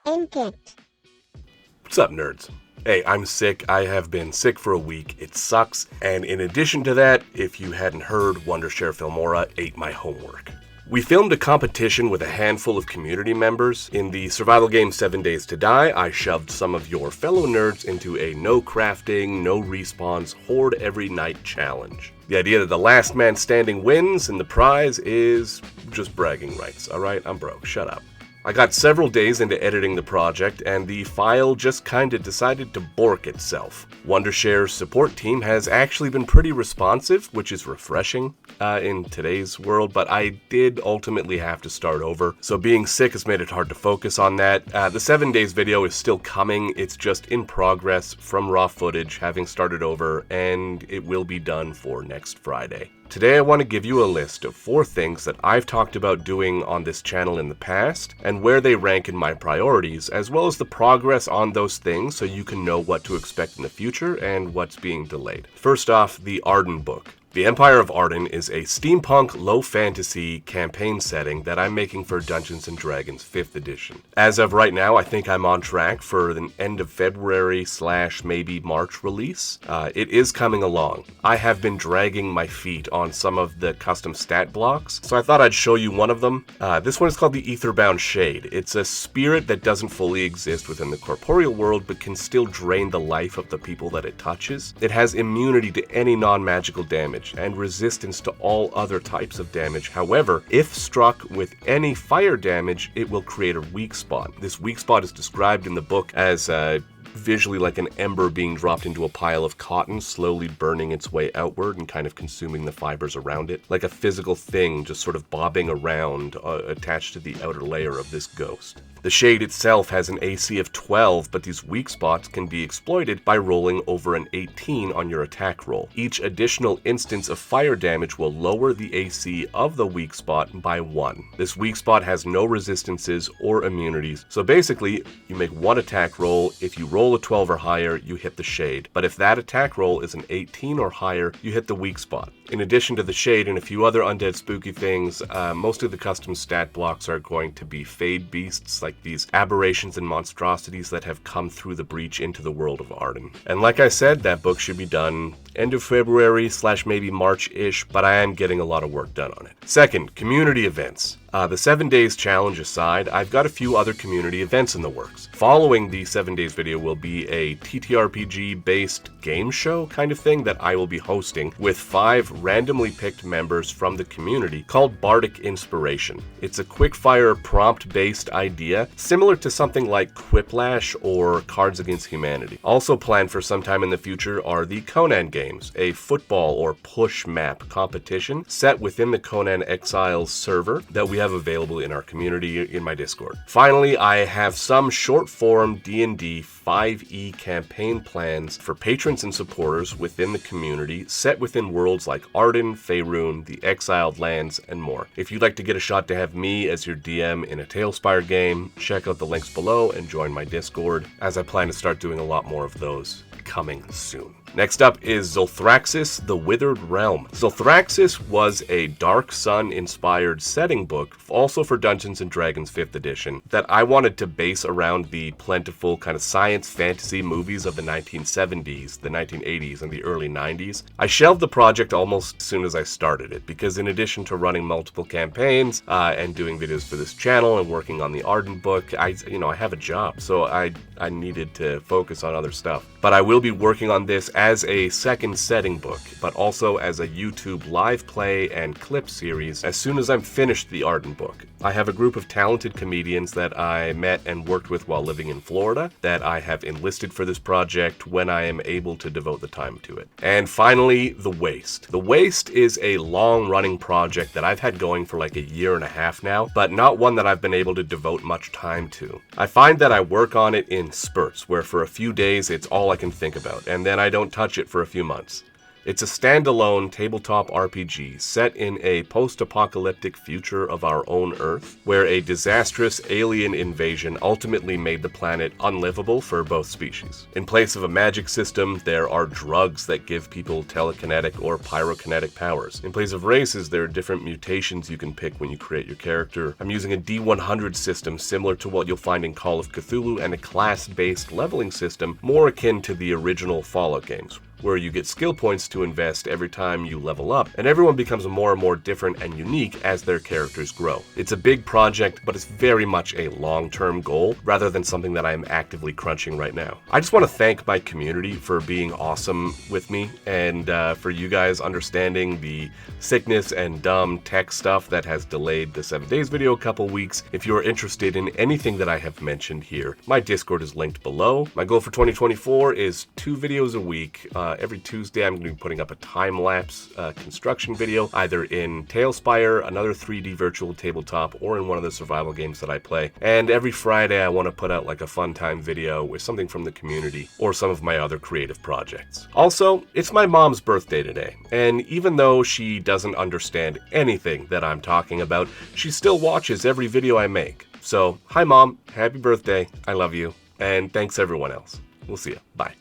Inkit. What's up, nerds? Hey, I'm sick. I have been sick for a week. It sucks. And in addition to that, if you hadn't heard, Wondershare Filmora ate my homework. We filmed a competition with a handful of community members. In the survival game 7 Days to Die, I shoved some of your fellow nerds into a no crafting, no respawns, horde every night challenge. The idea that the last man standing wins and the prize is just bragging rights. Alright, I'm broke. Shut up. I got several days into editing the project, and the file just kinda decided to bork itself. Wondershare's support team has actually been pretty responsive, which is refreshing in today's world, but I did ultimately have to start over, so being sick has made it hard to focus on that. The 7 Days video is still coming, it's just in progress from raw footage, having started over, and it will be done for next Friday. Today I want to give you a list of 4 things that I've talked about doing on this channel in the past, and where they rank in my priorities, as well as the progress on those things so you can know what to expect in the future and what's being delayed. First off, the Ardan book. The Empire of Ardan is a steampunk, low-fantasy campaign setting that I'm making for Dungeons & Dragons 5th edition. As of right now, I think I'm on track for the end of February / maybe March release. It is coming along. I have been dragging my feet on some of the custom stat blocks, so I thought I'd show you one of them. This one is called the Aetherbound Shade. It's a spirit that doesn't fully exist within the corporeal world, but can still drain the life of the people that it touches. It has immunity to any non-magical damage, and resistance to all other types of damage. However, if struck with any fire damage, it will create a weak spot. This weak spot is described in the book as visually like an ember being dropped into a pile of cotton, slowly burning its way outward and kind of consuming the fibers around it, like a physical thing just sort of bobbing around attached to the outer layer of this ghost. The shade itself has an AC of 12, but these weak spots can be exploited by rolling over an 18 on your attack roll. Each additional instance of fire damage will lower the AC of the weak spot by 1. This weak spot has no resistances or immunities, so basically, you make one attack roll. If you roll a 12 or higher, you hit the shade, but if that attack roll is an 18 or higher, you hit the weak spot. In addition to the shade and a few other undead spooky things, most of the custom stat blocks are going to be fade beasts, like these aberrations and monstrosities that have come through the breach into the world of Ardan. And like I said, that book should be done end of February / maybe March-ish, but I am getting a lot of work done on it. Second, community events. The 7 Days challenge aside, I've got a few other community events in the works. Following the 7 Days video will be a TTRPG-based game show kind of thing that I will be hosting with 5 randomly picked members from the community called Bardic Inspiration. It's a quickfire prompt-based idea, similar to something like Quiplash or Cards Against Humanity. Also planned for some time in the future are the Conan games, a football or push map competition set within the Conan Exiles server that we have available in our community in my Discord. Finally, I have some short-form D&D 5e campaign plans for patrons and supporters within the community, set within worlds like Ardan, Faerun, the Exiled Lands, and more. If you'd like to get a shot to have me as your DM in a Talespire game, check out the links below and join my Discord, as I plan to start doing a lot more of those coming soon. Next up is Z-Thraxis, The Withered Realm. Z-Thraxis was a Dark Sun-inspired setting book, also for Dungeons & Dragons 5th edition, that I wanted to base around the plentiful kind of science fantasy movies of the 1970s, the 1980s, and the early 90s. I shelved the project almost as soon as I started it, because in addition to running multiple campaigns and doing videos for this channel and working on the Ardan book, I have a job, so I needed to focus on other stuff. But I will be working on this as a second setting book, but also as a YouTube live play and clip series as soon as I'm finished the Ardan book. I have a group of talented comedians that I met and worked with while living in Florida that I have enlisted for this project when I am able to devote the time to it. And finally, The Waste. The Waste is a long-running project that I've had going for like a year and a half now, but not one that I've been able to devote much time to. I find that I work on it in spurts, where for a few days it's all I can think about, and then I don't touch it for a few months. It's a standalone tabletop RPG set in a post-apocalyptic future of our own Earth, where a disastrous alien invasion ultimately made the planet unlivable for both species. In place of a magic system, there are drugs that give people telekinetic or pyrokinetic powers. In place of races, there are different mutations you can pick when you create your character. I'm using a D100 system similar to what you'll find in Call of Cthulhu, and a class-based leveling system more akin to the original Fallout games, where you get skill points to invest every time you level up, and everyone becomes more and more different and unique as their characters grow. It's a big project, but it's very much a long-term goal, rather than something that I'm actively crunching right now. I just want to thank my community for being awesome with me, and for you guys understanding the sickness and dumb tech stuff that has delayed the 7 Days video a couple weeks. If you're interested in anything that I have mentioned here, my Discord is linked below. My goal for 2024 is 2 videos a week. Every Tuesday, I'm going to be putting up a time-lapse construction video, either in Tailspire, another 3D virtual tabletop, or in one of the survival games that I play. And every Friday, I want to put out like a fun time video with something from the community, or some of my other creative projects. Also, it's my mom's birthday today, and even though she doesn't understand anything that I'm talking about, she still watches every video I make. So, hi Mom, happy birthday, I love you, and thanks everyone else. We'll see you. Bye.